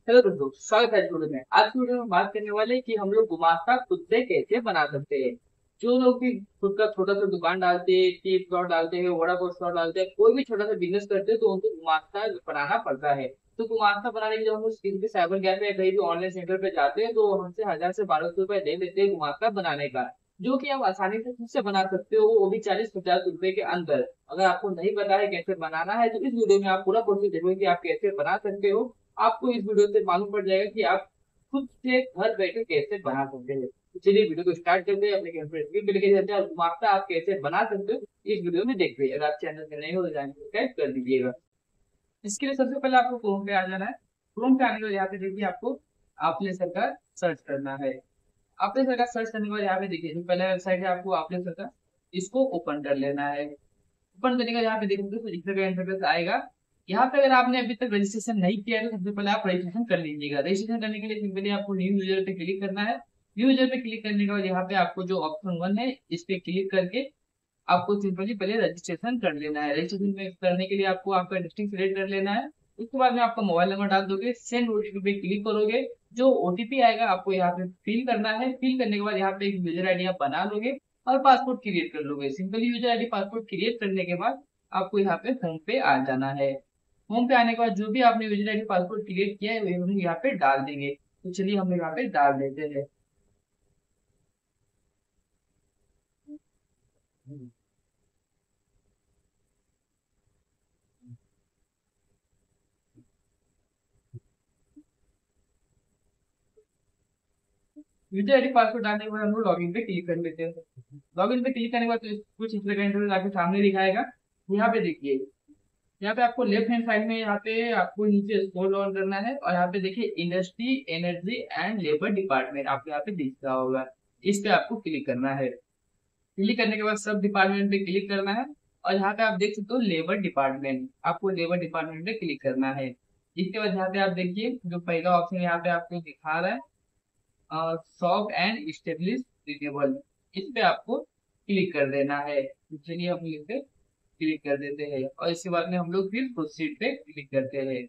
Hello दोस्तों, स्वागत है इस वीडियो में। आज की वीडियो में बात करने वाले हैं कि हम लोग गुमास्ता खुद से कैसे बना सकते हैं। जो लोग भी खुद का छोटा सा दुकान डालते हैं, टी स्टॉल डालते हैं, वड़ा पाव स्टॉल डालते हैं, कोई भी छोटा सा बिजनेस करते हैं तो उनको गुमास्ता बनाना पड़ता है। तो गुमास्ता बनाने के लिए हम लोग किसी भी साइबर कैफे या कहीं भी ऑनलाइन सेंटर पे जाते हैं तो हमसे 1,000 से 1,200 रुपए ले लेते हैं गुमास्ता बनाने का। जो कि आप आसानी से खुद से बना सकते हो, वो भी 40-50 रुपए के अंदर। अगर आपको नहीं पता है कैसे बनाना है तो इस वीडियो में आप पूरा प्रोसेस देखोगे कि आप कैसे बना सकते हो। आपको इस वीडियो से मालूम पड़ जाएगा कि आप खुद से घर बैठे कैसे बना सकते हैं। तो चलिए वीडियो को स्टार्ट करते हैं, अपने कैलकुलेटर स्क्रीन पे लेके जाते हैं और मास्टर आप कैसे बना सकते हो इस वीडियो में देखते हैं। अगर आप चैनल पे नए हो तो चैनल को सब्सक्राइब कर दीजिएगा। इसके लिए सबसे पहले आपको क्रोम पे आ जाना है। क्रोम पे आने के बाद यहाँ पे देखिए आपको आपने सरकार सर्च करना है। आपने सरकार सर्च करने के बाद यहाँ पे देखिए जो पहला वेबसाइट है आपको आपने सरकार इसको ओपन कर लेना है। ओपन करने का यहाँ पे देखोगे तो इस तरह का इंटरफेस आएगा। यहाँ पे अगर आपने अभी तक रजिस्ट्रेशन नहीं किया है तो सबसे पहले आप रजिस्ट्रेशन कर लीजिएगा। रजिस्ट्रेशन करने के लिए सिंपली आपको न्यू यूजर पे क्लिक करना है। न्यू यूजर पे क्लिक करने के बाद यहाँ पे आपको जो ऑप्शन 1 है इस पे क्लिक करके आपको सिंपली पहले रजिस्ट्रेशन कर लेना है। रजिस्ट्रेशन में करने के लिए आपको आपका डिस्ट्रिक्ट सिलेक्ट कर लेना है। उसके बाद में आपका मोबाइल नंबर डाल दोगे, सेंड ओटीपी पे क्लिक करोगे। जो ओटीपी आएगा आपको यहाँ पे फिल करना है। फिल करने के बाद यहाँ पे एक यूजर आईडी आप बना लोगे और पासपोर्ट क्रिएट कर लोगे। Simply user ID passport create करने के बाद आपको यहाँ पे होम पे आ जाना है। होम पे आने के बाद जो भी आपने यूजर आईडी पासपोर्ट क्रिएट किया है वही हम लोग यहाँ पे डाल देंगे। तो चलिए हम लोग यहाँ पे डाल देते हैं। यूजर आईडी पासवर्ड डालने के बाद हम लोग लॉगिन पे क्लिक कर लेते हैं। लॉगिन पे क्लिक करने के बाद तो कुछ इस तरह का इंटरफेस आपके सामने दिखाएगा। यहाँ पे देखिए, यहाँ पे आपको लेफ्ट हैंड साइड में यहाँ पे आपको नीचे स्क्रॉल डाउन करना है और यहाँ पे देखिए industry energy and labour department आपको यहाँ पे दिख रहा होगा। इस पे आपको क्लिक करना है। क्लिक करने के बाद सब डिपार्टमेंट पे क्लिक करना है और यहाँ पे आप देख सकते हो लेबर डिपार्टमेंट, आपको लेबर डिपार्टमेंट पे क्लिक करना है। इसके बाद यहाँ पे आप देखिए जो पहला ऑप्शन यहाँ पे आपको दिखा रहा है शॉप एंड स्टेब्लिश रिन्यूएबल, इस पे आपको क्लिक कर देना है। तो चलिए हम इस पे क्लिक कर देते हैं और इसके बाद में हम लोग फिर प्रोसीड पे क्लिक करते हैं।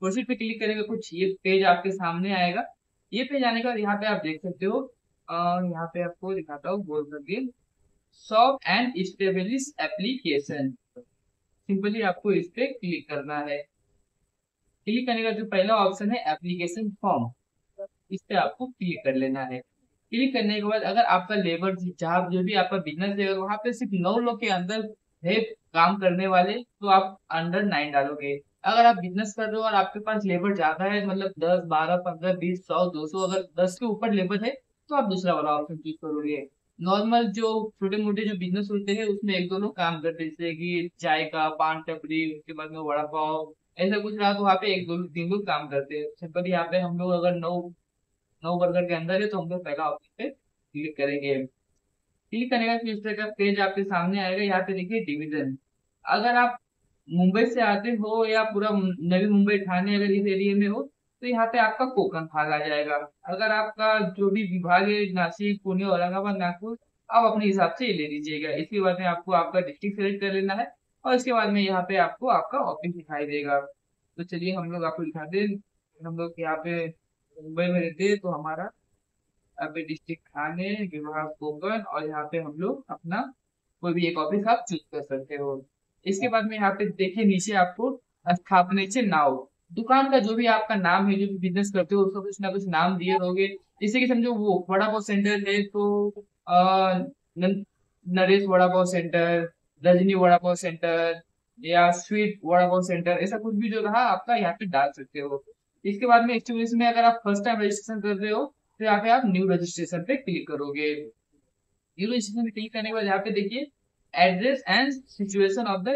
प्रोसीड पे क्लिक करेंगे कुछ ये पेज आपके सामने आएगा। ये पेज आने के बाद यहाँ पे आप देख सकते हो यहाँ पे आपको दिखाता हूँ बोल करके shop and establish application. Simply आपको इस पे क्लिक करना है। क्लिक करने का जो पहला ऑप्शन है एप्लीकेशन फॉर्म, इस पे आपको क्लिक कर लेना है। क्लिक करने के बाद अगर आपका लेबर जहाँ जो भी आपका बिजनेस है वहां पे सिर्फ 9 लोग के अंदर है काम करने वाले तो आप अंडर 9 डालोगे। अगर आप बिजनेस कर रहे हो और आपके पास लेबर ज्यादा है मतलब 10, 12, 15, 20, 100, 200, अगर 10 के ऊपर लेबर है तो आप दूसरा वाला ऑप्शन चूज करोगे। नॉर्मल जो छोटे मोटे जो बिजनेस होते हैं उसमें एक दो लोग काम करते हैं जैसे कि चाय का पान टपरी, उसके बाद में वड़ा पाव, ऐसा कुछ रहा तो वहाँ पे एक दो तीन लोग काम करते हैं। सिंपल यहाँ पे हम लोग अगर 9 बर्गर के अंदर है तो हम लोग पहला ऑप्शन पे क्लिक करेंगे। क्लिक करने का फिर इस तरह का पेज आपके सामने आएगा। यहाँ पे देखिए डिवीजन, अगर आप मुंबई से आते हो या पूरा नवी मुंबई ठाणे अगर इस एरिया में हो तो यहाँ पे आपका कोकण भाग आ जाएगा। अगर आपका जो भी विभाग है नासिक पुणे औरंगाबाद नागपुर आप अपने हिसाब से ये ले लीजिएगा। इसके बाद में आपको आपका डिस्ट्रिक्ट सेलेक्ट कर लेना है और इसके बाद में यहाँ पे आपको आपका ऑफिस दिखाई देगा। तो चलिए हम लोग आपको दिखाते हैं। हम लोग यहाँ पे मुंबई में रहते हैं तो हमारा अभी डिस्ट्रिक्ट थाने विभाग कोंकण और यहाँ पे हम लोग अपना कोई भी एक ऑफिस आप चूज कर सकते हो। इसके बाद में यहाँ पे देखिए नीचे आपको स्थापनेचे नाव, दुकान का जो भी आपका नाम है जो भी बिजनेस करते हो उसको कुछ ना कुछ नाम दिए रहोगे। जैसे कि समझो वो वड़ा पाव सेंटर है तो नरेश वड़ा पाव सेंटर, रजनी वड़ा पाव सेंटर या स्वीट वड़ा पाव सेंटर, ऐसा कुछ भी जो रहा आपका यहाँ पे डाल सकते हो। इसके बाद में एक्टिविटीज में अगर आप फर्स्ट टाइम रजिस्ट्रेशन कर रहे हो तो यहाँ पे आप न्यू रजिस्ट्रेशन पे क्लिक करोगे। न्यू रजिस्ट्रेशन पे क्लिक करने के बाद यहाँ पे देखिए address and situation of the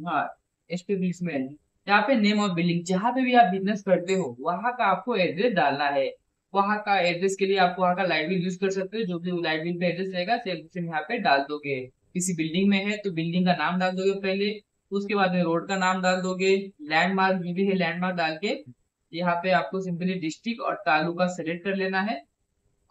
हाँ एस्टेब्लिशमेंट, यहाँ पे नेम ऑफ बिल्डिंग जहाँ पे भी आप बिजनेस करते हो वहाँ का आपको एड्रेस डालना है। वहाँ का एड्रेस के लिए आप वहाँ का लाइट बिल यूज कर सकते हो, जो भी लाइट बिल पे एड्रेस रहेगा सेम यहाँ पे डाल दोगे। किसी बिल्डिंग में है तो बिल्डिंग का नाम डाल दोगे पहले, उसके बाद में रोड का नाम डाल दोगे, लैंडमार्क जो भी है लैंडमार्क डाल के यहाँ पे आपको सिंपली डिस्ट्रिक्ट और तालुका सेलेक्ट कर लेना है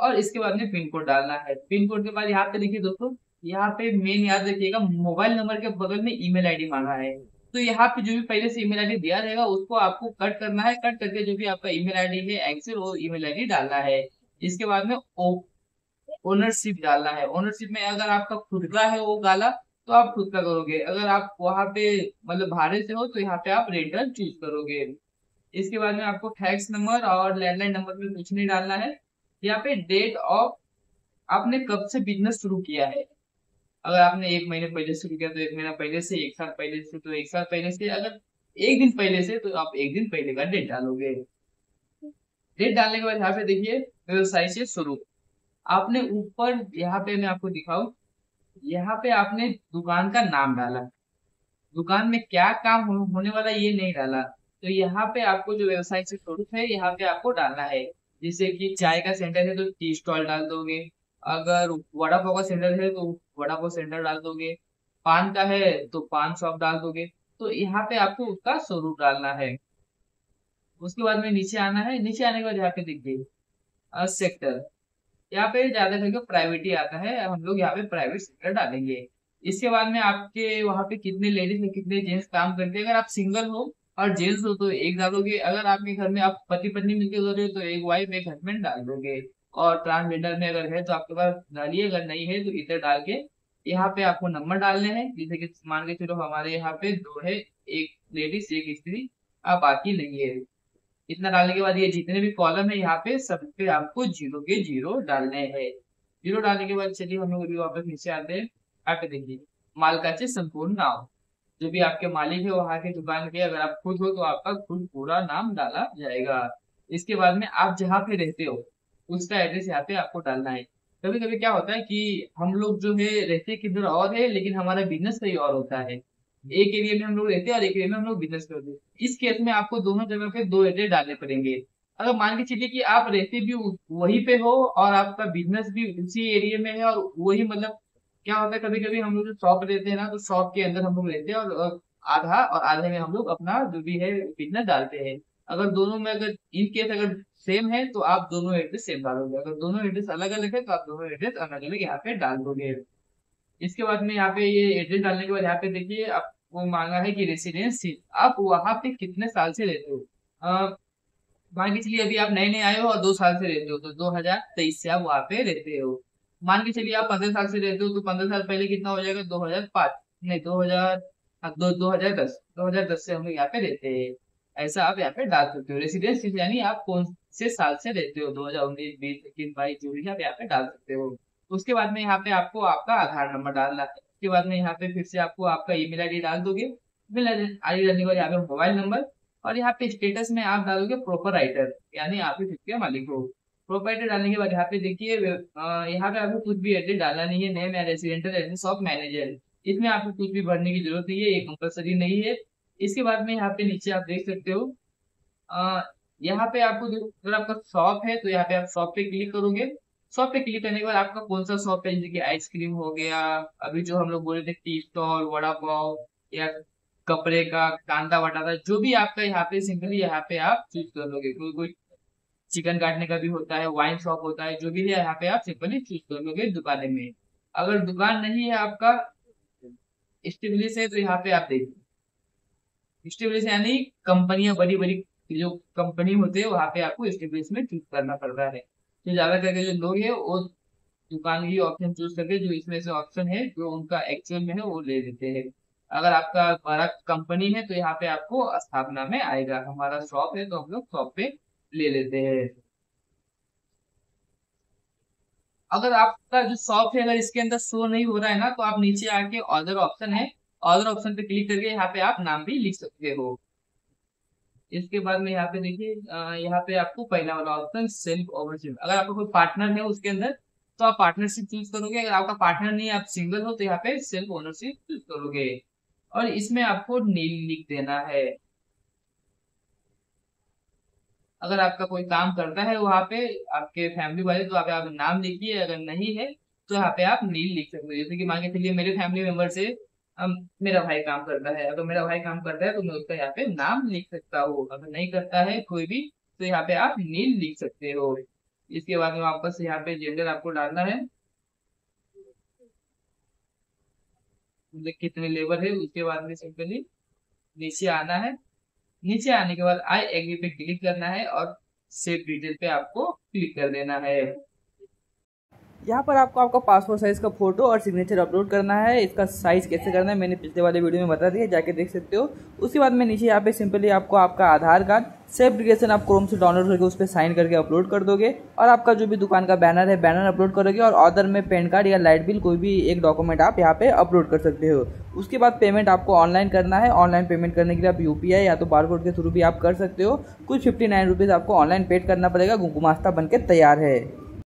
और इसके बाद में पिन कोड डालना है। पिन कोड के बाद यहाँ पे देखिए दोस्तों, यहाँ पे मेन याद रखिएगा मोबाइल नंबर के बगल में ईमेल आईडी मांगा है। तो यहाँ पे जो भी पहले से ईमेल आईडी दिया रहेगा उसको आपको कट करना है, कट करके जो भी आपका ईमेल आईडी है एक्सेल वो ईमेल आईडी डालना है। इसके बाद में ओनरशिप डालना है। ओनरशिप में अगर आपका खुद का है वो गाला तो आप खुद का करोगे, अगर आप वहां पे मतलब भाड़े से हो तो यहाँ पे आप रेंटल चूज करोगे। इसके बाद में आपको टैक्स नंबर और लैंडलाइन नंबर में कुछ नहीं डालना है। यहाँ पे डेट ऑफ आपने कब से बिजनेस शुरू किया है। अगर आपने 1 महीने पहले शुरू किया तो 1 महीना पहले से, 1 साल पहले से तो 1 साल पहले से, अगर 1 दिन पहले से तो आप 1 दिन पहले का डेट डालोगे। डेट डालने के बाद यहाँ पे देखिए व्यवसाय से शुरू। आपने ऊपर यहाँ पे मैं आपको दिखाऊं, यहाँ पे आपने दुकान का नाम डाला, दुकान में क्या काम होने वाला ये नहीं डाला। तो यहाँ पे आपको जो व्यवसाय से शुरू है यहाँ पे आपको डालना है। जैसे कि चाय का सेंटर है तो टी स्टॉल डाल दोगे, अगर वड़ा पाव का सेंटर है तो वड़ा पाव सेंटर डाल दोगे, पान का है तो पान शॉप डाल दोगे। तो यहाँ पे आपको उसका स्वरूप डालना है। उसके बाद में नीचे आना है, नीचे आने के बाद यहाँ पे देखिए सेक्टर, यहाँ पे ज्यादा करके प्राइवेट ही आता है, हम लोग यहाँ पे प्राइवेट सेक्टर डालेंगे। इसके बाद में आपके वहाँ पे कितने लेडीज और कितने जेंट्स काम करते हैं, अगर आप सिंगल हो और जेंट्स हो तो एक डालोगे, अगर आपके घर में आप पति पत्नी मिलकर रह रहे हो तो एक वाइफ एक हस्बैंड डाल दोगे। और ट्रांसजेंडर में अगर है तो आपके पास डालिए, अगर नहीं है तो इधर डाल के यहाँ पे आपको नंबर डालने हैं। जैसे कि मान के चलो हमारे यहाँ पे दो है, एक लेडीज एक स्त्री, आप बाकी नहीं है। इतना डालने के बाद ये जितने भी कॉलम है यहाँ पे सब पे आपको जीरो के जीरो डालने हैं। जीरो डालने के बाद चलिए हम लोग अभी वापस नीचे आते हैं। यहाँ पे देखिए मालकाचे संपूर्ण नाम, जो भी आपके मालिक है वहाँ के दुकान के, अगर आप खुद हो तो आपका खुद पूरा नाम डाला जाएगा। इसके बाद में आप जहाँ पे रहते हो उसका एड्रेस यहाँ पे आपको डालना है। कभी कभी क्या होता है कि हम लोग जो है रहते किधर और है लेकिन हमारा बिजनेस कहीं और होता है। एक एरिया में हम लोग रहते हैं और एक एरिया में हम लोग बिजनेस करते हैं। इस केस में आपको दोनों जगह पे दो एड्रेस डालने पड़ेंगे। अगर मान के चलिए कि आप रहते भी वहीं पे हो और आपका बिजनेस भी उसी एरिया में है, और वही मतलब क्या होता है कभी कभी हम लोग जो शॉप रहते हैं ना तो शॉप के अंदर हम लोग रहते हैं और आधा और आधे में हम लोग अपना जो भी है बिजनेस डालते हैं। अगर दोनों में अगर इन केस अगर सेम है तो आप दोनों एड्रेस सेम डालोगे, अगर दोनों एड्रेस अलग अलग है तो आप दोनों एड्रेस अलग अलग यहाँ पे डाल दोगे। इसके बाद में यहाँ पे ये एड्रेस डालने के बाद यहाँ पे देखिए आपको मांगा है कि रेसिडेंस, आप वहां पे कितने साल से रहते हो। मान के चलिए अभी आप नए नए आए हो और 2 साल से रहते हो तो 2023 से आप वहां पे रहते हो। मान के चलिए आप 15 साल से रहते हो तो 15 साल पहले कितना हो जाएगा, 2005, नहीं 2000, हाँ, 2010 से हम लोग यहाँ पे रहते हैं। ऐसा आप यहाँ पे डाल सकते हो रेसिडेंस, यानी आप कौन से साल से रहते हो, 2019, 20, 21, 22 जो भी आप यहाँ पे डाल सकते हो। उसके बाद में यहाँ पे आपको आपका आधार नंबर डालना है। उसके बाद में यहाँ पे फिर से आपको आपका ईमेल आईडी डाल दोगे, ईमेल आईडी डालने के बाद यहाँ पे मोबाइल नंबर, और यहाँ पे स्टेटस में आप डालोगे प्रॉपर राइटर, यानी आप ही खुद के मालिक हो। प्रॉपर्टी डालने के बाद यहाँ पे देखिए यहाँ पे आपको कुछ भी एड्रेस डालना नहीं है, नेम या रेसिडेंटल एड्रेस ऑफ मैनेजर, इसमें आपको कुछ भी भरने की जरूरत नहीं है, ये कंपलसरी नहीं है। इसके बाद में यहाँ पे नीचे आप देख सकते हो यहाँ पे आपको अगर आपका शॉप है तो यहाँ पे आप शॉप पे क्लिक करोगे। शॉप पे क्लिक करने के बाद आपका कौन सा शॉप है, जैसे कि आइसक्रीम हो गया, अभी जो हम लोग बोले थे टी स्टॉल, वड़ा पाव, या कपड़े का, कांदा वटाता, जो भी आपका यहाँ पे सिंपली यहाँ पे आप चूज कर लोगे। कोई कोई चिकन काटने का भी होता है, वाइन शॉप होता है, जो भी है यहाँ पे आप सिंपली चूज कर लोगे दुकान में। अगर दुकान नहीं है आपका स्टेब्लिश है तो यहाँ पे आप देखिए स्टेब्लिश यानी कंपनियां बड़ी बड़ी जो कंपनी होते हैं वहां पे आपको स्टेब्लिश में चूज करना पड़ता है। तो ज्यादा करके जो लोग है वो दुकान की ऑप्शन चूज करके जो इसमें से ऑप्शन है जो उनका एक्चुअल में है वो ले लेते हैं। अगर आपका बड़ा कंपनी है तो यहाँ पे आपको स्थापना में आएगा, हमारा शॉप है तो हम लोग शॉप पे ले लेते हैं। अगर आपका जो शॉप है अगर इसके अंदर शो नहीं हो रहा है ना तो आप नीचे आके ऑर्डर ऑप्शन है, ऑर्डर ऑप्शन पे क्लिक करके यहाँ पे आप नाम भी लिख सकते हो। इसके बाद में यहाँ पे देखिए यहाँ पे आपको पहला वाला ऑप्शन सेल्फ ओनरशिप, अगर आपका कोई पार्टनर है उसके अंदर तो आप पार्टनरशिप चूज करोगे, अगर आपका पार्टनर नहीं है आप सिंगल हो तो यहाँ पे सेल्फ ओनरशिप चूज करोगे। और इसमें आपको नील लिख देना है। अगर आपका कोई काम करता है वहां पे आपके फैमिली वाले तो यहाँ पे आप नाम लिखिए, अगर नहीं है तो यहाँ पे आप नील लिख सकते हो। जैसे कि मान के चलिए मेरे फैमिली मेंबर से मेरा भाई काम करता है, अगर मेरा भाई काम करता है तो मैं उसका यहाँ पे नाम लिख सकता हूँ, अगर नहीं करता है कोई भी तो यहाँ पे आप नील लिख सकते हो। इसके बाद में वापस यहाँ पे जेंडर आपको डालना है, मतलब कितने लेबर है, उसके बाद में सिंपली नीचे आना है। नीचे आने के बाद आई एग्री पे क्लिक करना है और सेव डिटेल पे आपको क्लिक कर देना है। यहाँ पर आपको आपका पासपोर्ट साइज का फोटो और सिग्नेचर अपलोड करना है। इसका साइज कैसे करना है मैंने पिछले वाले वीडियो में बता दिया, जाके देख सकते हो। उसके बाद में नीचे यहाँ पे सिंपली आपको आपका आधार कार्ड सेफ एप्लीकेशन आप क्रोम से डाउनलोड करके उस पर साइन करके अपलोड कर दोगे, और आपका जो भी दुकान का बैनर है बैनर अपलोड करोगे, और ऑर्डर में पैन कार्ड या लाइट बिल कोई भी एक डॉक्यूमेंट आप यहाँ पे अपलोड कर सकते हो। उसके बाद पेमेंट आपको ऑनलाइन करना है। ऑनलाइन पेमेंट करने के लिए आप यूपीआई या तो बारकोड के थ्रू भी आप कर सकते हो। कुछ 59 रुपीज़ आपको ऑनलाइन पेड करना पड़ेगा। गुमास्ता बनके तैयार है।